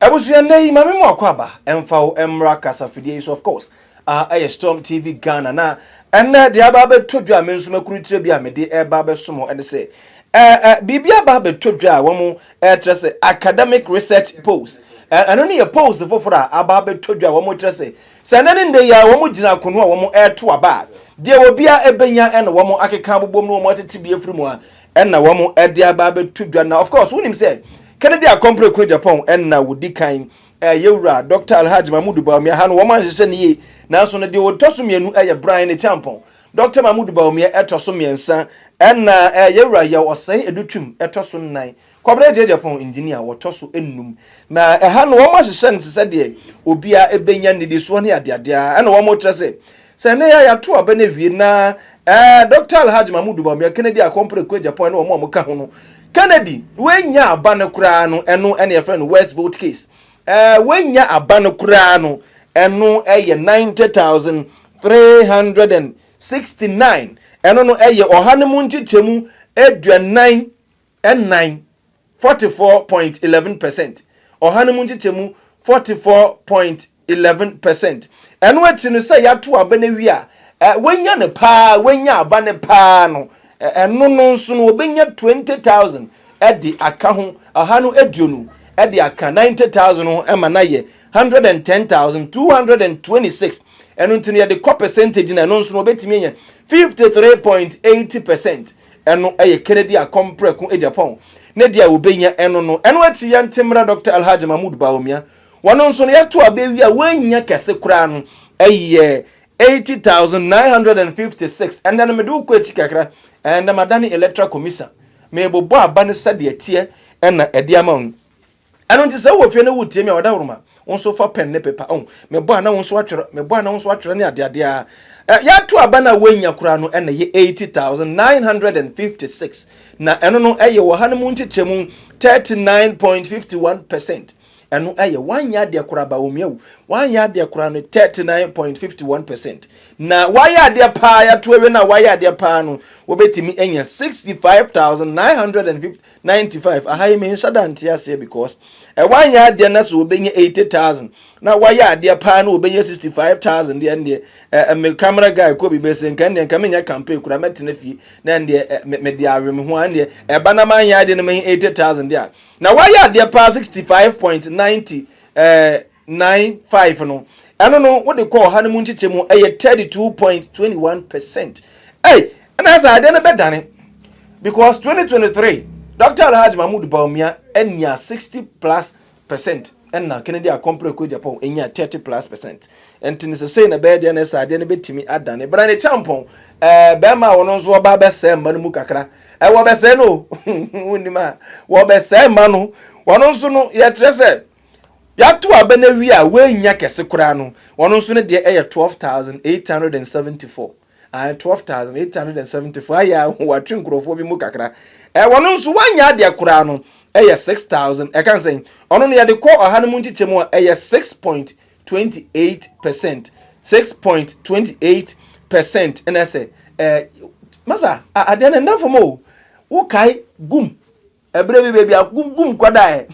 Abusuya nei mame mo akwaba emfa emra kasafidie so of course Storm TV Ghana na enne de aba be todwa me nso makurutire bia me de eba be somo ene se bibia ba be todwa wo mo trese academic research post eno ne post foforo aba be todwa wo mo trese se nane nde ya wo mo gina kono wo mo to aba de obia ebenya ene wo mo akeka abobom no mo tete bia firi mu a ena wo mo de aba be todwa na of course wonim se Kennedy Akompre ko Agyapong enna wodi kan yewura Dr. Alhaji Mahmoud Bawumia ha no wo man hye ne ye nanso ne de wotoso mienu Brian ne champon Dr. Mahmoud Bawumia etoso miensa enna yewura ya osai edutwum etoso nnan Kwabra Agyapong engineer wotoso ennum na ha no wo man hye ne se de obia ebenya ne de so ne adeadea enna wo mo trese se ne ya to aba na wie na Dr. Alhaji Mahmoud Bawumia Kennedy Akompre ko Agyapong no mo ka ho no Kennedy, when ya abanokurano eno and your friend West vote case. When ya abanokurano eno 90,369 eno no ohanemunchi chemu edua 9 and 9 44.11%. Ohanemunchi chemu 44.11%. Eno etinu say ya to abanewia when ya ne pa when ya abane pa no eno no nso no obenya 20,000 edi aka ho aha no eduonu edi aka 90,000 ho ema na ye 110,226 eno ntini de co percentage na no nso no obetimi enya 53.80% eno Kennedy Akompre ko Agyapong ne dia obenya eno no eno ati ya ntemra Dr. Alhaji Mahmoud Bawumia wono nso no yeto abewi a wanya kese kura no 80,956 and then me do ko kakra and the Madani Electoral Commission me bobo abane sade tie na ede amon eno nti se wo fie ne wutie me oda woroma wonso fa pen ne paper me bo ana wonso atwere me bo ana wonso atwere ne ade ya to abana wanya kura no na ye 80,956 na eno no wo hanem nchichemu 39.51%. Eno wanya de kura ba omiawu wanya de kura no 39.51%. Na waya de pa ya to ewe na waya de pa no wobetimi enya 65,995 ahai me nshada ntiase because wanya de na so obenye 80,000 na waya de pa no obenye 65,000 de ende me camera guy ko bi besen kan de kan menya campaign kura metena fi na ende me de awem ho ande eba na manya de no me 80,000 de na waya de pa 65.95 no eno no what they call honeymoon chichemu 32.21%. And as I didn't bet done because 2023 Dr. Alhaji Mahmoud Bawumia enya 60+%. And now Kennedy Akompre ko Agyapong enya 30+%. And tin say na bed na sa de na betimi adane bra ne champon be ma wono nso oba be se mba no mu kakra wo be se no wonima wo be se ma no wono nso no ye trese ya to abana wi a wanya kese kura no wono nso ne de 12,874 12,874 aya watwe nkrofo bi mu kakra wono nso wanya de kura no 6,000 I can say ono ne de ko ohanem nchichemu 6.28%. 6.28%. And I say masa ade na ndafo mo wo kai gum ebre baby gum kwada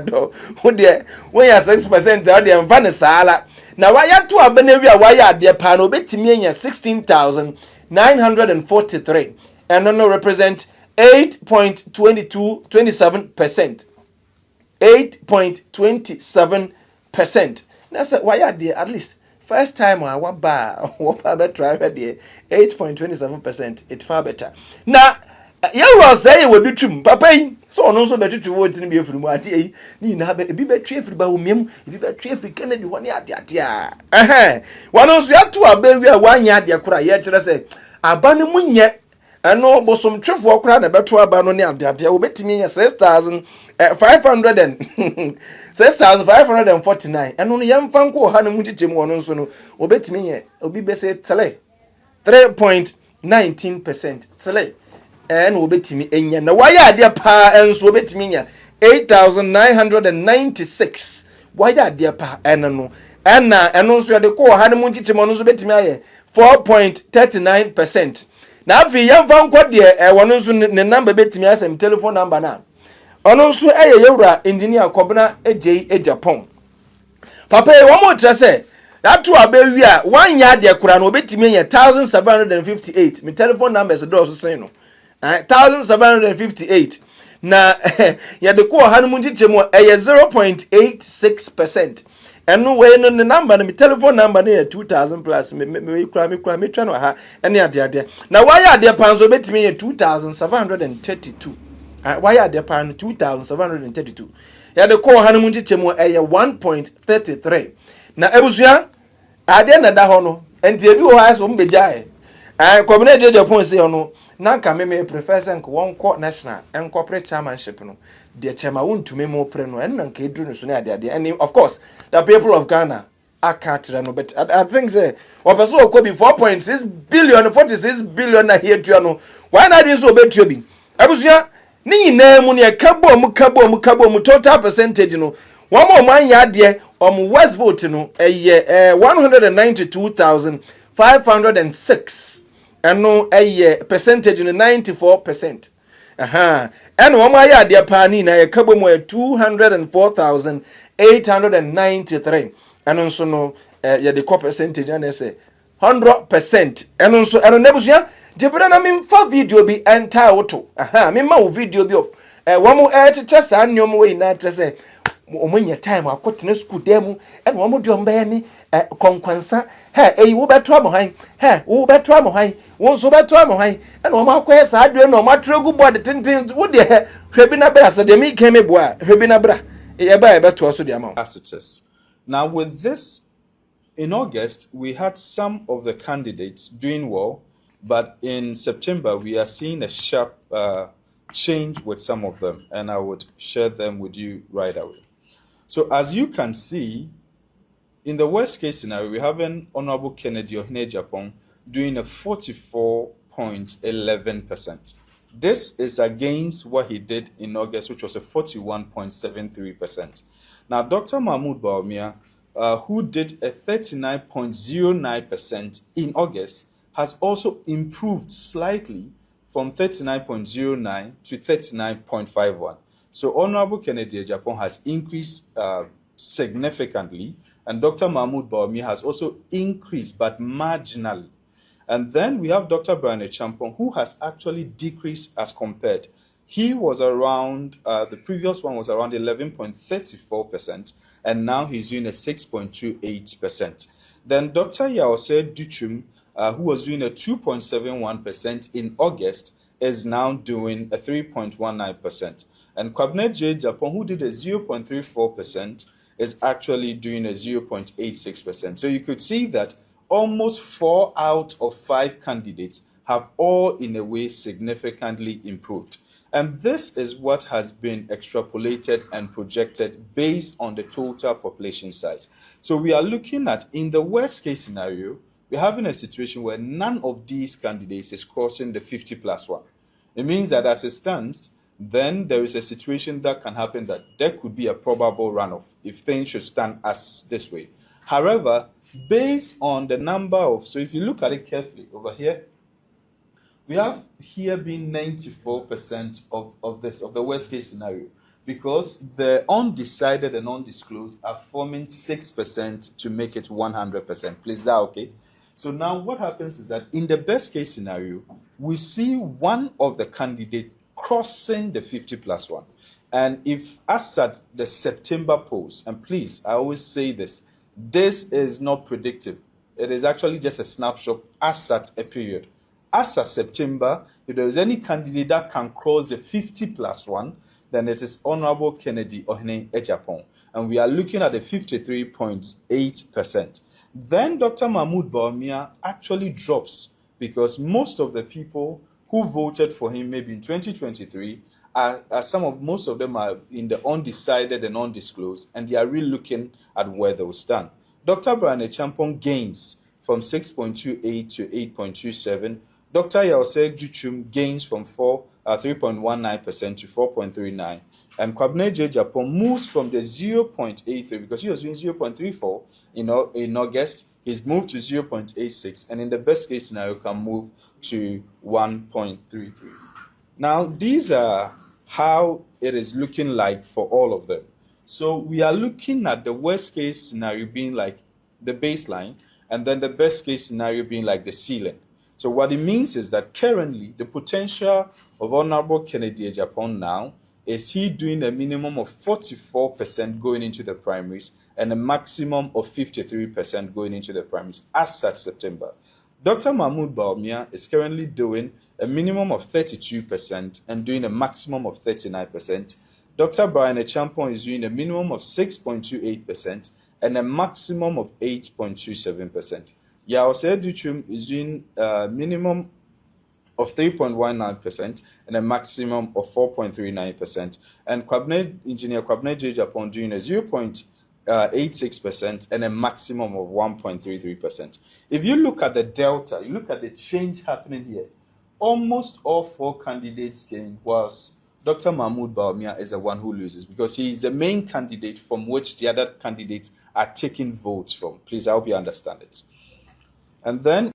do wo de when ya 6% o de mfa ne sala na waya to abana wi a waya ade pa no betimi enya 16,943 and no represent 8.27%. 8.27%. That's why at least first time I want to try 8.27%. It's far better. Now, you will say you will do trim, Papa. So on also better to words in be from what ye need have a be better if about him, if you better if we can do 1 yard. One also have to a baby 1 yard, ya cry yet. I say, Abandon yet. Ano bosom twefo okra na beto aba no ne ade wo betimi nya 6,549 eno no yemfa nko ha no mutichemu wono nso no wo betimi nya obi bese 3.19% tele eno wo betimi enya na waya ade pa enso wo betimi nya 8,996 waya ade pa eno no eno nso de ko ha no mutichemu wono nso betimi aye 4.39%. Na afi yamfa nkọ de wono nso ne number betimi asem telephone number na ono nso yewura engineer Kobna ejei Agyapong papa e wo mo tre se that to abewi a one ya de kura no obetimi ye 1758 me telephone numbers do so sen no 1758 na ya de ko ha no mu ntitremu 0.86%. Eno we no ne number no me telephone number no 2000 plus me kura me twa no ha ene ade na why ade pan so betimi ye 2732 why ade pan 2732 ya de ko ha no mu ntitremu 1.33 na ebusua ade na da ho no enti ebi wo ha so mbejae Kobna Agyapong say ono na nka me prefer nko wonko national corporate chairmanship no de chema wontumi mo pre no en nka eduru no so na ade and of course the people of Ghana akatra no but I think say opeso okobi 4.6 billion 46 billion na here tua no why na dey so obetua bi abusua ni nyina mu ne kabo mu total percentage no one more man ya de west vote no 192,506 eno percentage no 94%. And one more ya de pa ni na kabo mu 204,893 eno nso no ya de percentage na say 100%. eno nso eno nebusia jebra na memfa video bi enta auto me ma wo video bi of one more teacher sa nyom we na say omunya time akotena school demu and wo modwo mba ni konkwansa wo beto amhan wo beto amhan wo so beto amhan and wo makoye sa adwe no matregu board tintin wo de hwebi na bra sa de mi kan me boa hwebi na bra e ba beto so de amon. Now with this, in August we had some of the candidates doing well, but in September we are seeing a sharp change with some of them, and I would share them with you right away. So as you can see, in the worst case scenario, we have an Honorable Kennedy Agyapong doing a 44.11%. This is against what he did in August, which was a 41.73%. Now, Dr. Mahmoud Bawumia, who did a 39.09% in August, has also improved slightly from 39.09 to 39.51. So Honorable Kennedy Agyapong has increased significantly, and Dr. Mahmoud Bawumia has also increased, but marginally. And then we have Dr. Agyapong, who has actually decreased as compared. He was around, the previous one was around 11.34%, and now he's doing a 6.28%. Then Dr. Yaoseh Duchum, who was doing a 2.71% in August, is now doing a 3.19%. And Kobna Agyapong, who did a 0.34%, is actually doing a 0.86%. So you could see that almost 4 out of 5 candidates have all, in a way, significantly improved. And this is what has been extrapolated and projected based on the total population size. So we are looking at, in the worst case scenario, we're having a situation where none of these candidates is crossing the 50+1. It means that as it stands, then there is a situation that can happen that there could be a probable runoff if things should stand as this way. However, based on the number of, so if you look at it carefully over here, we have here being 94% of the worst case scenario, because the undecided and undisclosed are forming 6% to make it 100%. Please, is that okay? So now what happens is that in the best case scenario, we see one of the candidates crossing the 50+1. And if, as at the September polls, and please, I always say this is not predictive. It is actually just a snapshot as at a period. As at September, if there is any candidate that can cross the 50+1, then it is Honorable Kennedy Agyapong. And we are looking at the 53.8%. Then Dr. Mahmoud Bawumia actually drops, because most of the people who voted for him maybe in 2023 most of them are in the undecided and undisclosed, and they are really looking at where they will stand. Dr. Agyapong gains from 6.28 to 8.27. Dr. Yaoseh Duchum gains from 3.19% to 4.39. And Kobna Agyapong moves from the 0.83, because he was doing 0.34 in August. He's moved to 0.86, and in the best case scenario can move to 1.33. Now, these are how it is looking like for all of them. So we are looking at the worst case scenario being like the baseline, and then the best case scenario being like the ceiling. So what it means is that currently the potential of Honorable Kennedy Agyapong now is he doing a minimum of 44% going into the primaries and a maximum of 53% going into the primaries as at September. Dr. Mahmoud Bawumia is currently doing a minimum of 32% and doing a maximum of 39%. Dr. Brian Agyapong is doing a minimum of 6.28% and a maximum of 8.27%. Yao Duchum is doing a minimum of 3.19% and a maximum of 4.39%. And Engineer Kwabena Agyapong doing a 0.86% and a maximum of 1.33%. If you look at the delta, you look at the change happening here, almost all four candidates gain, whilst Dr. Mahmoud Bawumia is the one who loses because he is the main candidate from which the other candidates are taking votes from. Please, I hope you understand it. And then